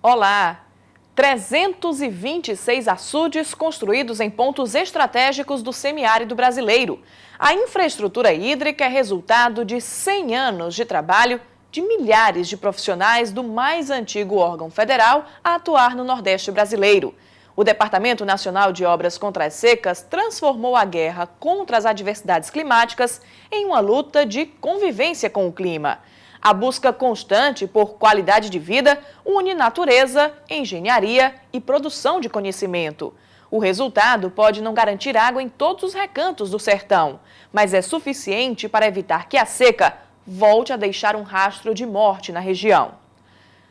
Olá! 326 açudes construídos em pontos estratégicos do semiárido brasileiro. A infraestrutura hídrica é resultado de 100 anos de trabalho de milhares de profissionais do mais antigo órgão federal a atuar no Nordeste brasileiro. O Departamento Nacional de Obras contra as Secas transformou a guerra contra as adversidades climáticas em uma luta de convivência com o clima. A busca constante por qualidade de vida une natureza, engenharia e produção de conhecimento. O resultado pode não garantir água em todos os recantos do sertão, mas é suficiente para evitar que a seca volte a deixar um rastro de morte na região.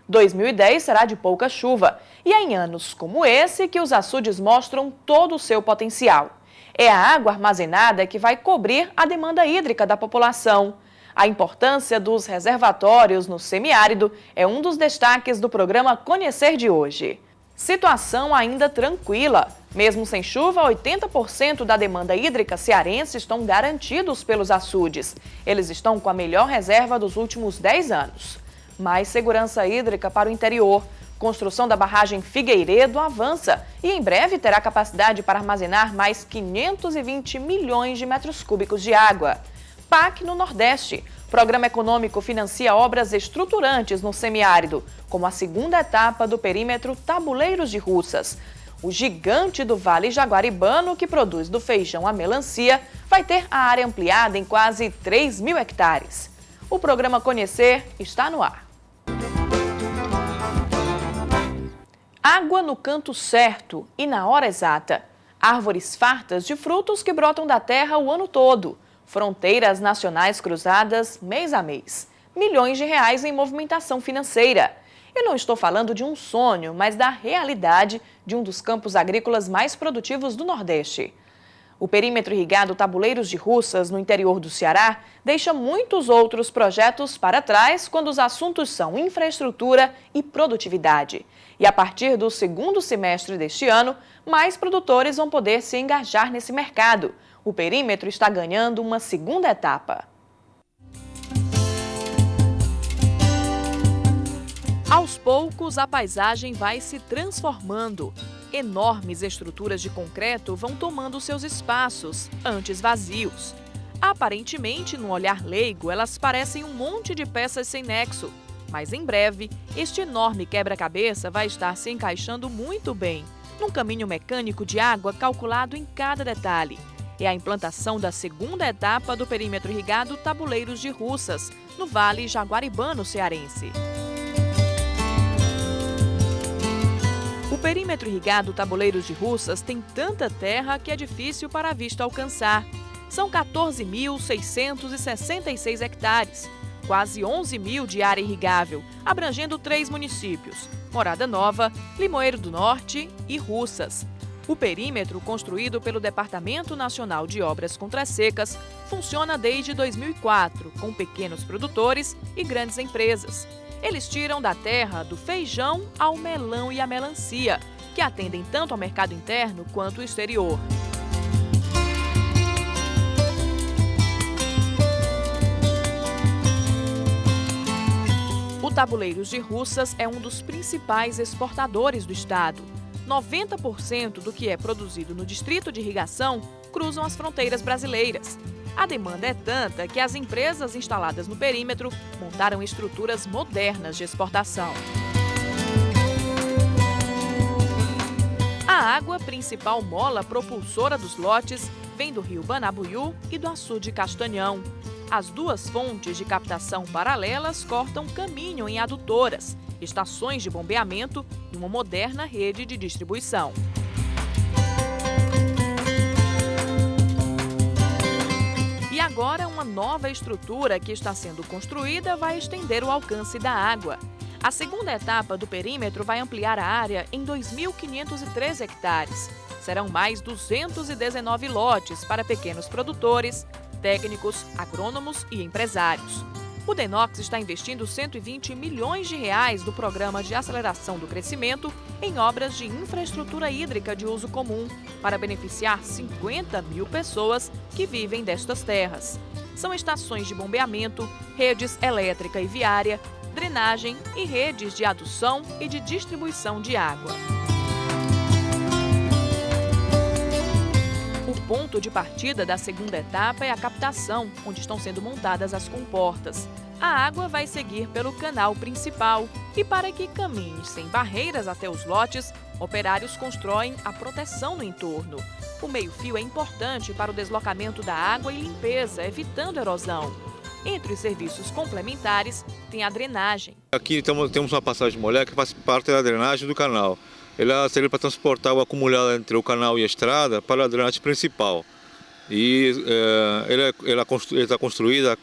2010 será de pouca chuva e é em anos como esse que os açudes mostram todo o seu potencial. É a água armazenada que vai cobrir a demanda hídrica da população. A importância dos reservatórios no semiárido é um dos destaques do programa Conhecer de hoje. Situação ainda tranquila. Mesmo sem chuva, 80% da demanda hídrica cearense estão garantidos pelos açudes. Eles estão com a melhor reserva dos últimos 10 anos. Mais segurança hídrica para o interior. Construção da barragem Figueiredo avança e em breve terá capacidade para armazenar mais 520 milhões de metros cúbicos de água. PAC no Nordeste. Programa Econômico financia obras estruturantes no semiárido, como a segunda etapa do perímetro Tabuleiros de Russas. O gigante do Vale Jaguaribano, que produz do feijão à melancia, vai ter a área ampliada em quase 3.000 hectares. O programa Conhecer está no ar. Água no canto certo e na hora exata. Árvores fartas de frutos que brotam da terra o ano todo. Fronteiras nacionais cruzadas mês a mês. Milhões de reais em movimentação financeira. Eu não estou falando de um sonho, mas da realidade de um dos campos agrícolas mais produtivos do Nordeste. O perímetro irrigado Tabuleiros de Russas, no interior do Ceará, deixa muitos outros projetos para trás quando os assuntos são infraestrutura e produtividade. E a partir do segundo semestre deste ano, mais produtores vão poder se engajar nesse mercado. O perímetro está ganhando uma segunda etapa. Aos poucos, a paisagem vai se transformando. Enormes estruturas de concreto vão tomando seus espaços, antes vazios. Aparentemente, num olhar leigo, elas parecem um monte de peças sem nexo. Mas em breve, este enorme quebra-cabeça vai estar se encaixando muito bem, num caminho mecânico de água calculado em cada detalhe. É a implantação da segunda etapa do perímetro irrigado Tabuleiros de Russas, no Vale Jaguaribano cearense. O perímetro irrigado Tabuleiros de Russas tem tanta terra que é difícil para a vista alcançar. São 14.666 hectares, quase 11.000 de área irrigável, abrangendo 3 municípios, Morada Nova, Limoeiro do Norte e Russas. O perímetro, construído pelo Departamento Nacional de Obras contra as Secas, funciona desde 2004, com pequenos produtores e grandes empresas. Eles tiram da terra do feijão ao melão e à melancia, que atendem tanto ao mercado interno quanto ao exterior. O Tabuleiros de Russas é um dos principais exportadores do estado. 90% do que é produzido no distrito de irrigação cruzam as fronteiras brasileiras. A demanda é tanta que as empresas instaladas no perímetro montaram estruturas modernas de exportação. A água, principal mola propulsora dos lotes, vem do rio Banabuiú e do açude Castanhão. As duas fontes de captação paralelas cortam caminho em adutoras, estações de bombeamento e uma moderna rede de distribuição. E agora, uma nova estrutura que está sendo construída vai estender o alcance da água. A segunda etapa do perímetro vai ampliar a área em 2.503 hectares. Serão mais 219 lotes para pequenos produtores, técnicos, agrônomos e empresários. O DENOX está investindo 120 milhões de reais do Programa de Aceleração do Crescimento em obras de infraestrutura hídrica de uso comum, para beneficiar 50.000 pessoas que vivem destas terras. São estações de bombeamento, redes elétrica e viária, drenagem e redes de adução e de distribuição de água. O ponto de partida da segunda etapa é a captação, onde estão sendo montadas as comportas. A água vai seguir pelo canal principal e, para que caminhe sem barreiras até os lotes, operários constroem a proteção no entorno. O meio-fio é importante para o deslocamento da água e limpeza, evitando erosão. Entre os serviços complementares, tem a drenagem. Aqui temos uma passagem molhada que faz parte da drenagem do canal. Ela serve para transportar água acumulada entre o canal e a estrada para a drenagem principal. E ela está construída,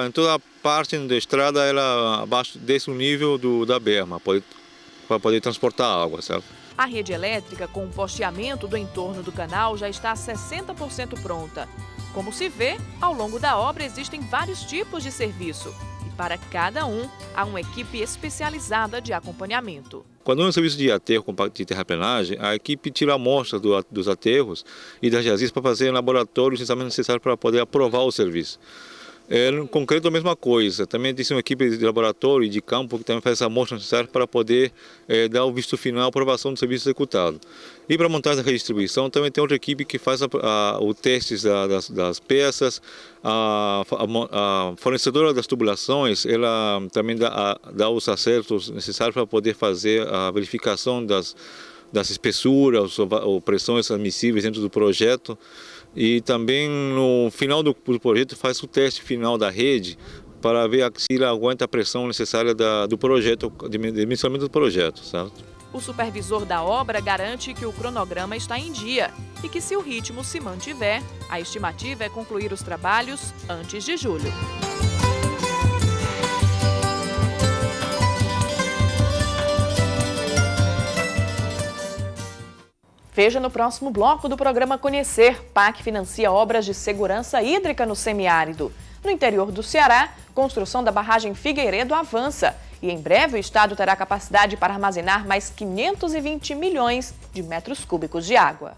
em toda a parte da estrada, ela abaixo desse nível da berma, para poder transportar água, certo? A rede elétrica com o posteamento do entorno do canal já está 60% pronta. Como se vê, ao longo da obra existem vários tipos de serviço. E para cada um, há uma equipe especializada de acompanhamento. Quando é um serviço de aterro de terraplenagem, a equipe tira amostras dos aterros e das jazidas para fazer laboratórios necessários para poder aprovar o serviço. No concreto, a mesma coisa. Também tem uma equipe de laboratório e de campo que também faz essa amostra necessária para poder dar o visto final, a aprovação do serviço executado. E para montar essa redistribuição, também tem outra equipe que faz o teste das peças. A fornecedora das tubulações, ela também dá os acertos necessários para poder fazer a verificação das espessuras ou pressões admissíveis dentro do projeto. E também no final do projeto faz o teste final da rede para ver se ela aguenta a pressão necessária do projeto, de dimensionamento do projeto, certo? O supervisor da obra garante que o cronograma está em dia e que, se o ritmo se mantiver, a estimativa é concluir os trabalhos antes de julho. Veja no próximo bloco do programa Conhecer. PAC financia obras de segurança hídrica no semiárido. No interior do Ceará, construção da barragem Figueiredo avança. E em breve o estado terá capacidade para armazenar mais 520 milhões de metros cúbicos de água.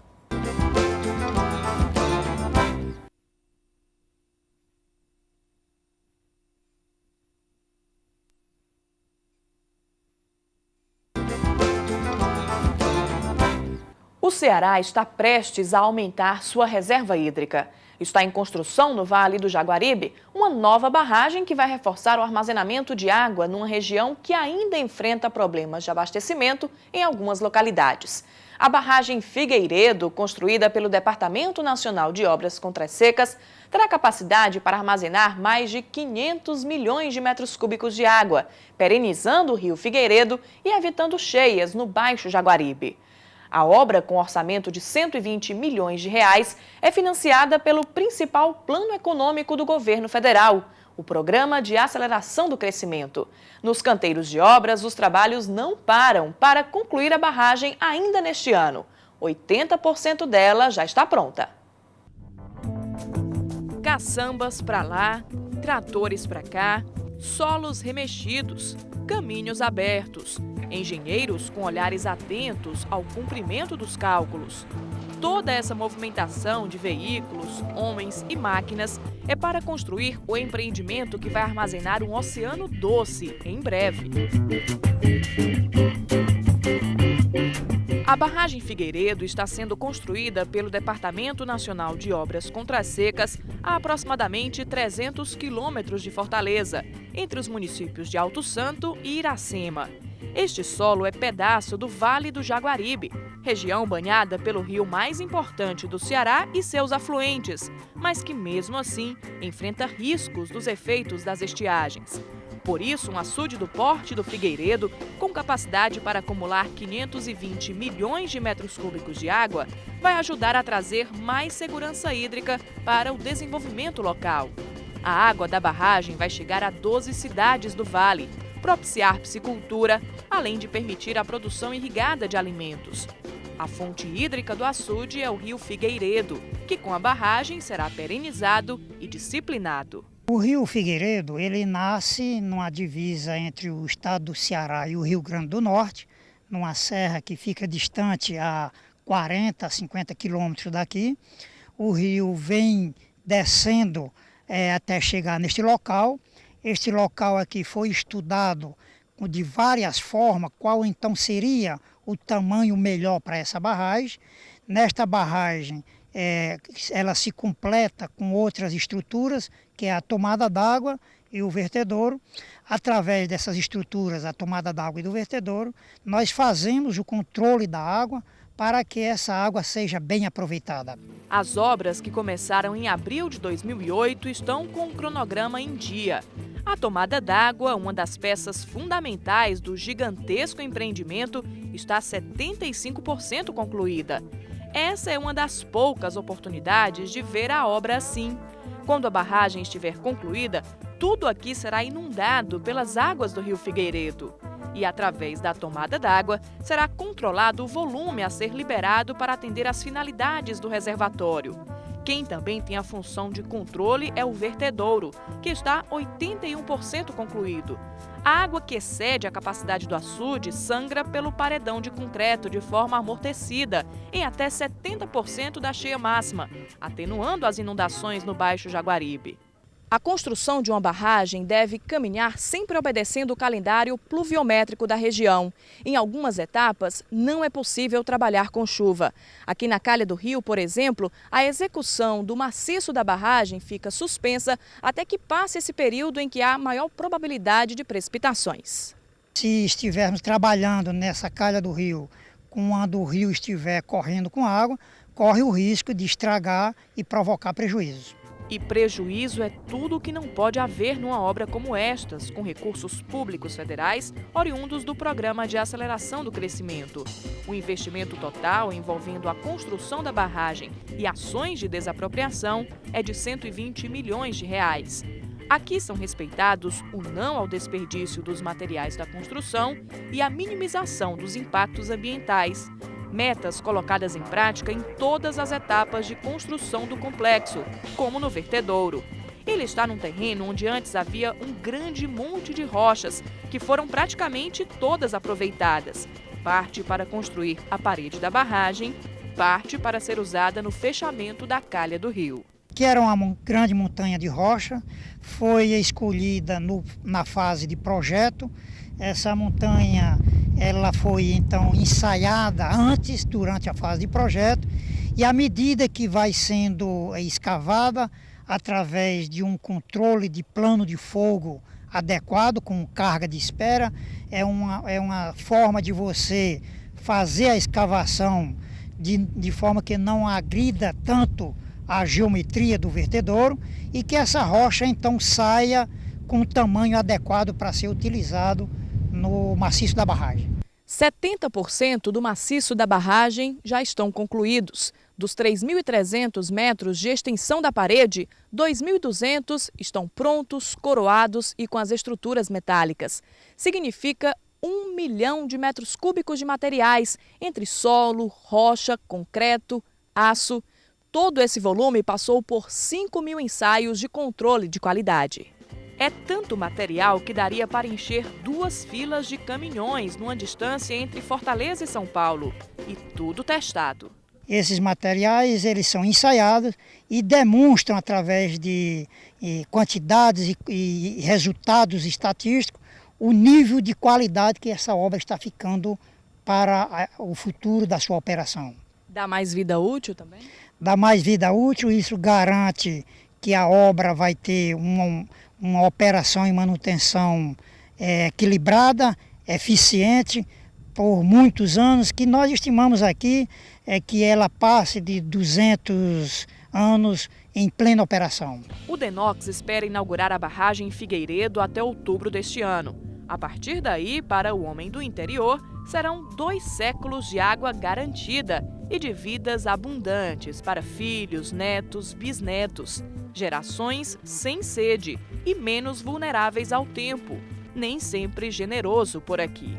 O Ceará está prestes a aumentar sua reserva hídrica. Está em construção no Vale do Jaguaribe uma nova barragem que vai reforçar o armazenamento de água numa região que ainda enfrenta problemas de abastecimento em algumas localidades. A barragem Figueiredo, construída pelo Departamento Nacional de Obras Contra Secas, terá capacidade para armazenar mais de 500 milhões de metros cúbicos de água, perenizando o rio Figueiredo e evitando cheias no Baixo Jaguaribe. A obra, com orçamento de 120 milhões de reais, é financiada pelo principal plano econômico do governo federal, o Programa de Aceleração do Crescimento. Nos canteiros de obras, os trabalhos não param para concluir a barragem ainda neste ano. 80% dela já está pronta. Caçambas para lá, tratores para cá, solos remexidos, caminhos abertos, engenheiros com olhares atentos ao cumprimento dos cálculos. Toda essa movimentação de veículos, homens e máquinas é para construir o empreendimento que vai armazenar um oceano doce em breve. A barragem Figueiredo está sendo construída pelo Departamento Nacional de Obras Contra Secas a aproximadamente 300 quilômetros de Fortaleza, entre os municípios de Alto Santo e Iracema. Este solo é pedaço do Vale do Jaguaribe, região banhada pelo rio mais importante do Ceará e seus afluentes, mas que mesmo assim enfrenta riscos dos efeitos das estiagens. Por isso, um açude do porte do Figueiredo, com capacidade para acumular 520 milhões de metros cúbicos de água, vai ajudar a trazer mais segurança hídrica para o desenvolvimento local. A água da barragem vai chegar a 12 cidades do Vale, propiciar piscicultura, além de permitir a produção irrigada de alimentos. A fonte hídrica do açude é o rio Figueiredo, que com a barragem será perenizado e disciplinado. O rio Figueiredo, ele nasce numa divisa entre o estado do Ceará e o Rio Grande do Norte, numa serra que fica distante a 40, 50 quilômetros daqui. O rio vem descendo até chegar neste local Este local aqui foi estudado de várias formas, qual então seria o tamanho melhor para essa barragem. Nesta barragem, ela se completa com outras estruturas, que é a tomada d'água e o vertedouro. Através dessas estruturas, a tomada d'água e do vertedouro, nós fazemos o controle da água para que essa água seja bem aproveitada. As obras, que começaram em abril de 2008, estão com o cronograma em dia. A tomada d'água, uma das peças fundamentais do gigantesco empreendimento, está 75% concluída. Essa é uma das poucas oportunidades de ver a obra assim. Quando a barragem estiver concluída, tudo aqui será inundado pelas águas do Rio Figueiredo. E, através da tomada d'água, será controlado o volume a ser liberado para atender às finalidades do reservatório. Quem também tem a função de controle é o vertedouro, que está 81% concluído. A água que excede a capacidade do açude sangra pelo paredão de concreto de forma amortecida, em até 70% da cheia máxima, atenuando as inundações no Baixo Jaguaribe. A construção de uma barragem deve caminhar sempre obedecendo o calendário pluviométrico da região. Em algumas etapas, não é possível trabalhar com chuva. Aqui na Calha do Rio, por exemplo, a execução do maciço da barragem fica suspensa até que passe esse período em que há maior probabilidade de precipitações. Se estivermos trabalhando nessa Calha do Rio, quando o rio estiver correndo com água, corre o risco de estragar e provocar prejuízos. E prejuízo é tudo o que não pode haver numa obra como estas, com recursos públicos federais oriundos do Programa de Aceleração do Crescimento. O investimento total envolvendo a construção da barragem e ações de desapropriação é de 120 milhões de reais. Aqui são respeitados o não ao desperdício dos materiais da construção e a minimização dos impactos ambientais. Metas colocadas em prática em todas as etapas de construção do complexo, como no vertedouro. Ele está num terreno onde antes havia um grande monte de rochas, que foram praticamente todas aproveitadas. Parte para construir a parede da barragem, parte para ser usada no fechamento da Calha do Rio. Que era uma grande montanha de rocha, foi escolhida na fase de projeto. Essa montanha ela foi então ensaiada antes, durante a fase de projeto, e à medida que vai sendo escavada, através de um controle de plano de fogo adequado, com carga de espera, é uma forma de você fazer a escavação de forma que não agrida tanto a geometria do vertedouro e que essa rocha então saia com o tamanho adequado para ser utilizado no maciço da barragem. 70% do maciço da barragem já estão concluídos. Dos 3.300 metros de extensão da parede, 2.200 estão prontos, coroados e com as estruturas metálicas. Significa 1 milhão de metros cúbicos de materiais, entre solo, rocha, concreto, aço. Todo esse volume passou por 5.000 ensaios de controle de qualidade. É tanto material que daria para encher 2 filas de caminhões numa distância entre Fortaleza e São Paulo. E tudo testado. Esses materiais eles são ensaiados e demonstram através de quantidades e resultados estatísticos o nível de qualidade que essa obra está ficando para o futuro da sua operação. Dá mais vida útil também? Dá mais vida útil, isso garante que a obra vai ter uma operação e manutenção equilibrada, eficiente, por muitos anos, que nós estimamos aqui que ela passe de 200 anos em plena operação. O Denox espera inaugurar a barragem em Figueiredo até outubro deste ano. A partir daí, para o homem do interior, serão 2 séculos de água garantida e de vidas abundantes para filhos, netos, bisnetos. Gerações sem sede e menos vulneráveis ao tempo. Nem sempre generoso por aqui.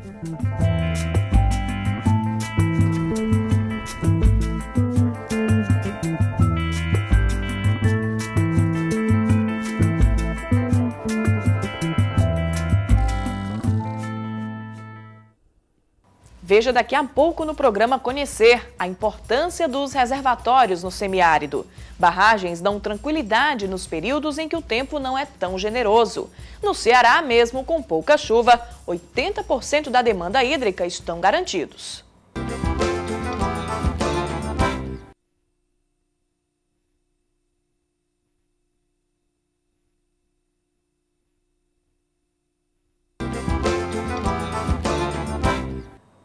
Veja daqui a pouco no programa Conhecer a importância dos reservatórios no semiárido. Barragens dão tranquilidade nos períodos em que o tempo não é tão generoso. No Ceará, mesmo com pouca chuva, 80% da demanda hídrica estão garantidos. –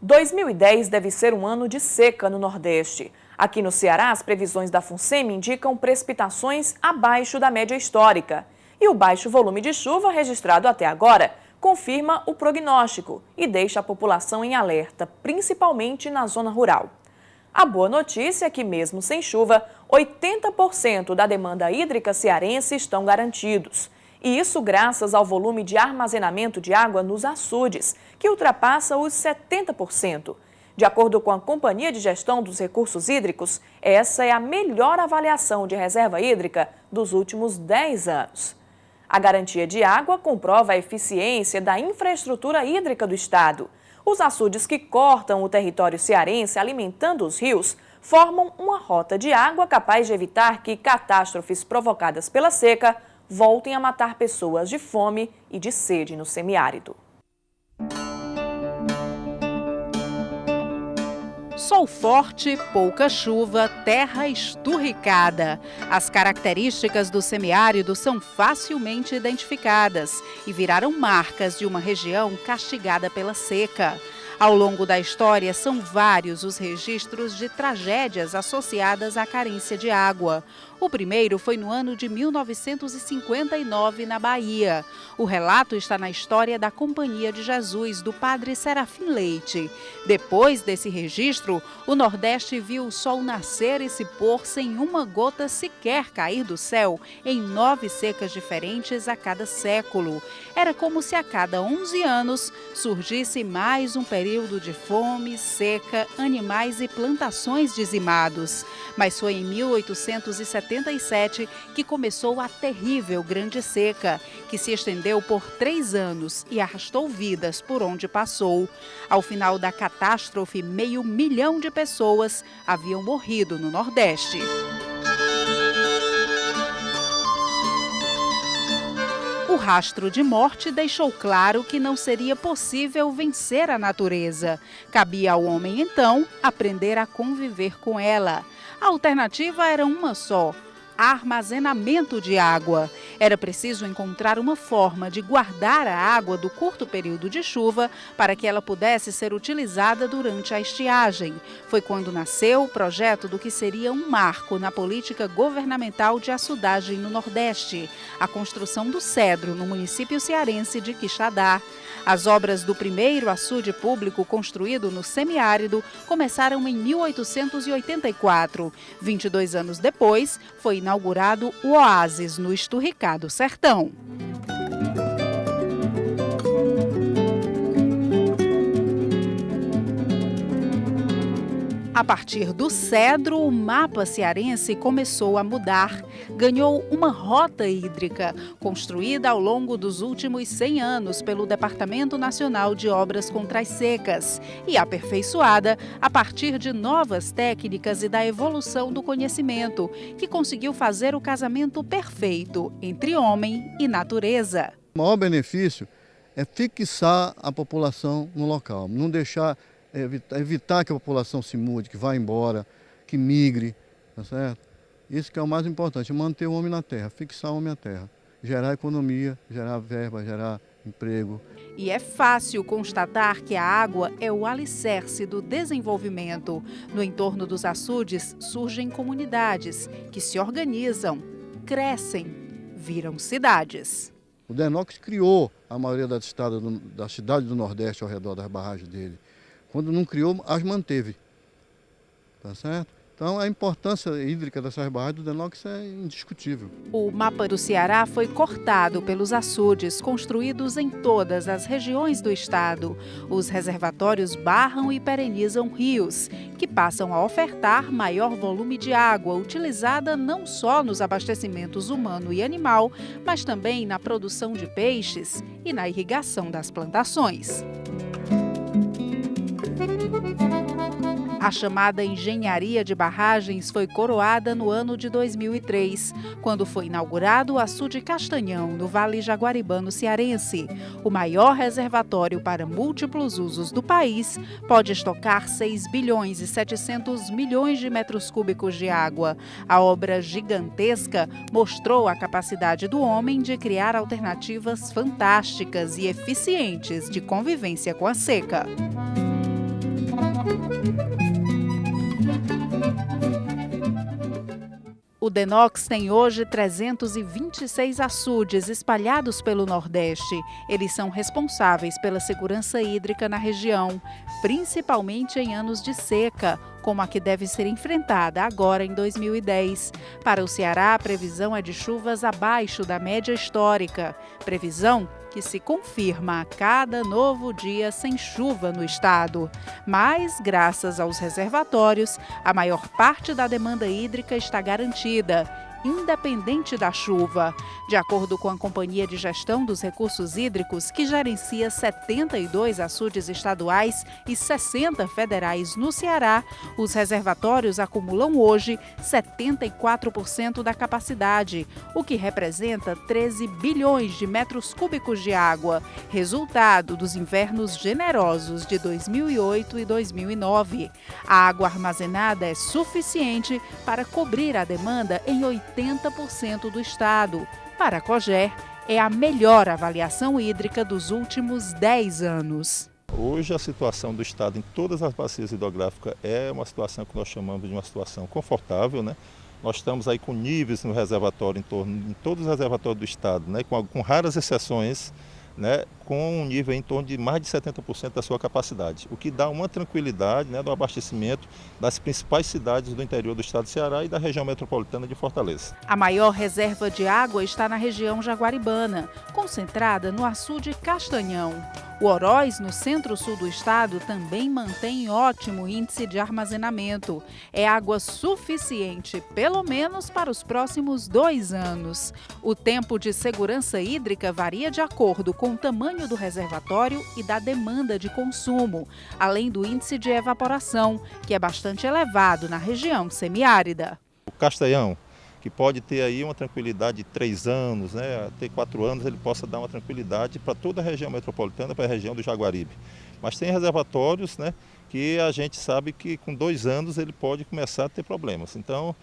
2010 deve ser um ano de seca no Nordeste. Aqui no Ceará, as previsões da FUNSEMI indicam precipitações abaixo da média histórica. E o baixo volume de chuva registrado até agora confirma o prognóstico e deixa a população em alerta, principalmente na zona rural. A boa notícia é que, mesmo sem chuva, 80% da demanda hídrica cearense estão garantidos. E isso graças ao volume de armazenamento de água nos açudes, que ultrapassa os 70%. De acordo com a Companhia de Gestão dos Recursos Hídricos, essa é a melhor avaliação de reserva hídrica dos últimos 10 anos. A garantia de água comprova a eficiência da infraestrutura hídrica do estado. Os açudes que cortam o território cearense alimentando os rios formam uma rota de água capaz de evitar que catástrofes provocadas pela seca voltem a matar pessoas de fome e de sede no semiárido. Sol forte, pouca chuva, terra esturricada. As características do semiárido são facilmente identificadas e viraram marcas de uma região castigada pela seca. Ao longo da história, são vários os registros de tragédias associadas à carência de água. O primeiro foi no ano de 1959, na Bahia. O relato está na história da Companhia de Jesus, do padre Serafim Leite. Depois desse registro, o Nordeste viu o sol nascer e se pôr sem uma gota sequer cair do céu em 9 secas diferentes a cada século. Era como se a cada 11 anos surgisse mais um período de fome, seca, animais e plantações dizimados. Mas foi em 1877 que começou a terrível Grande Seca, que se estendeu por 3 anos e arrastou vidas por onde passou. Ao final da catástrofe, 500 mil de pessoas haviam morrido no Nordeste. O rastro de morte deixou claro que não seria possível vencer a natureza. Cabia ao homem, então, aprender a conviver com ela. A alternativa era uma só: armazenamento de água. Era preciso encontrar uma forma de guardar a água do curto período de chuva para que ela pudesse ser utilizada durante a estiagem. Foi quando nasceu o projeto do que seria um marco na política governamental de açudagem no Nordeste: a construção do Cedro, no município cearense de Quixadá. As obras do primeiro açude público construído no semiárido começaram em 1884. 22 anos depois, foi inaugurado o Oásis, no esturricado sertão. A partir do Cedro, o mapa cearense começou a mudar. Ganhou uma rota hídrica, construída ao longo dos últimos 100 anos pelo Departamento Nacional de Obras contra as Secas e aperfeiçoada a partir de novas técnicas e da evolução do conhecimento, que conseguiu fazer o casamento perfeito entre homem e natureza. O maior benefício é fixar a população no local, não deixar... evitar que a população se mude, que vá embora, que migre, tá certo? Isso que é o mais importante, manter o homem na terra, fixar o homem na terra, gerar economia, gerar verba, gerar emprego. E é fácil constatar que a água é o alicerce do desenvolvimento. No entorno dos açudes surgem comunidades que se organizam, crescem, viram cidades. O Denox criou a maioria das cidades do Nordeste ao redor das barragens dele. Quando não criou, as manteve, tá certo? Então a importância hídrica dessas barragens do Denox é indiscutível. O mapa do Ceará foi cortado pelos açudes construídos em todas as regiões do estado. Os reservatórios barram e perenizam rios, que passam a ofertar maior volume de água, utilizada não só nos abastecimentos humano e animal, mas também na produção de peixes e na irrigação das plantações. A chamada engenharia de barragens foi coroada no ano de 2003, quando foi inaugurado o açude Castanhão, no Vale Jaguaribano cearense. O maior reservatório para múltiplos usos do país pode estocar 6 bilhões e 700 milhões de metros cúbicos de água. A obra gigantesca mostrou a capacidade do homem de criar alternativas fantásticas e eficientes de convivência com a seca. O DENOX tem hoje 326 açudes espalhados pelo Nordeste. Eles são responsáveis pela segurança hídrica na região, principalmente em anos de seca, como a que deve ser enfrentada agora em 2010. Para o Ceará, a previsão é de chuvas abaixo da média histórica. Previsão que se confirma a cada novo dia sem chuva no estado. Mas, graças aos reservatórios, a maior parte da demanda hídrica está garantida, independente da chuva. De acordo com a Companhia de Gestão dos Recursos Hídricos, que gerencia 72 açudes estaduais e 60 federais no Ceará, os reservatórios acumulam hoje 74% da capacidade, o que representa 13 bilhões de metros cúbicos de água, resultado dos invernos generosos de 2008 e 2009. A água armazenada é suficiente para cobrir a demanda em 80% do estado. Para a COGER, é a melhor avaliação hídrica dos últimos 10 anos. Hoje a situação do estado em todas as bacias hidrográficas é uma situação que nós chamamos de uma situação confortável, né? Nós estamos aí com níveis no reservatório em todos os reservatórios do estado, né? Com raras exceções, né, com um nível em torno de mais de 70% da sua capacidade, o que dá uma tranquilidade, né, do abastecimento das principais cidades do interior do estado do Ceará e da região metropolitana de Fortaleza. A maior reserva de água está na região jaguaribana, concentrada no açude Castanhão. O Oroz, no centro-sul do estado, também mantém ótimo índice de armazenamento. É água suficiente, pelo menos para os próximos 2 anos. O tempo de segurança hídrica varia de acordo com o tamanho do reservatório e da demanda de consumo, além do índice de evaporação, que é bastante elevado na região semiárida. O Castanhão, que pode ter aí uma tranquilidade de 3 anos, né, até 4 anos, ele possa dar uma tranquilidade para toda a região metropolitana, para a região do Jaguaribe. Mas tem reservatórios, né, que a gente sabe que com 2 anos ele pode começar a ter problemas. Então,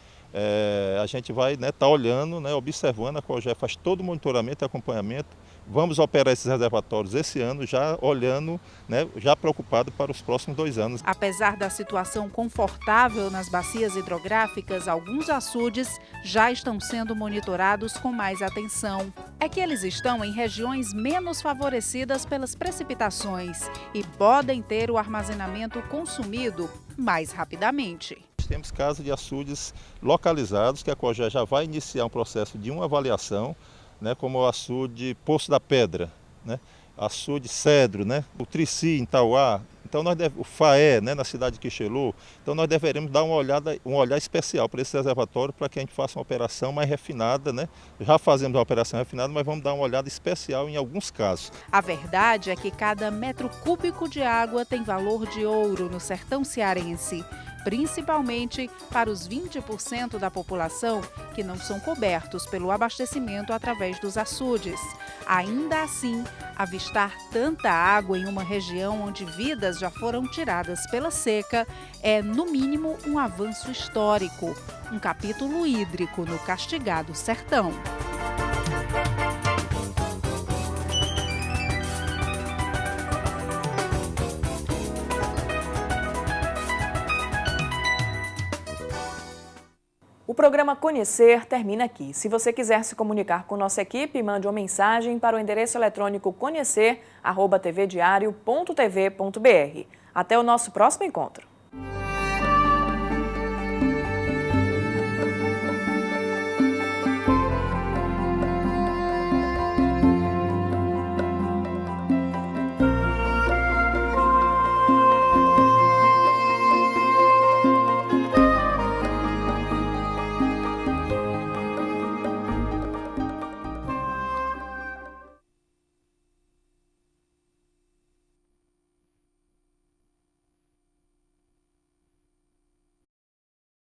a gente vai, né, tá olhando, né, observando, a COGER faz todo o monitoramento e acompanhamento. Vamos operar esses reservatórios esse ano, já olhando, né, já preocupado para os próximos 2 anos. Apesar da situação confortável nas bacias hidrográficas, alguns açudes já estão sendo monitorados com mais atenção. É que eles estão em regiões menos favorecidas pelas precipitações e podem ter o armazenamento consumido mais rapidamente. Temos casos de açudes localizados que a COGER já vai iniciar um processo de uma avaliação, né, como o açude Poço da Pedra, né, açude Cedro, né, o Trici em Tauá, então o Faé, né, na cidade de Quixelô. Então nós deveremos dar um olhar especial para esse reservatório para que a gente faça uma operação mais refinada, né? Já fazemos uma operação refinada, mas vamos dar uma olhada especial em alguns casos. A verdade é que cada metro cúbico de água tem valor de ouro no sertão cearense, principalmente para os 20% da população que não são cobertos pelo abastecimento através dos açudes. Ainda assim, avistar tanta água em uma região onde vidas já foram tiradas pela seca é, no mínimo, um avanço histórico, um capítulo hídrico no castigado sertão. O programa Conhecer termina aqui. Se você quiser se comunicar com nossa equipe, mande uma mensagem para o endereço eletrônico conhecer@tvdiario.tv.br. Até o nosso próximo encontro.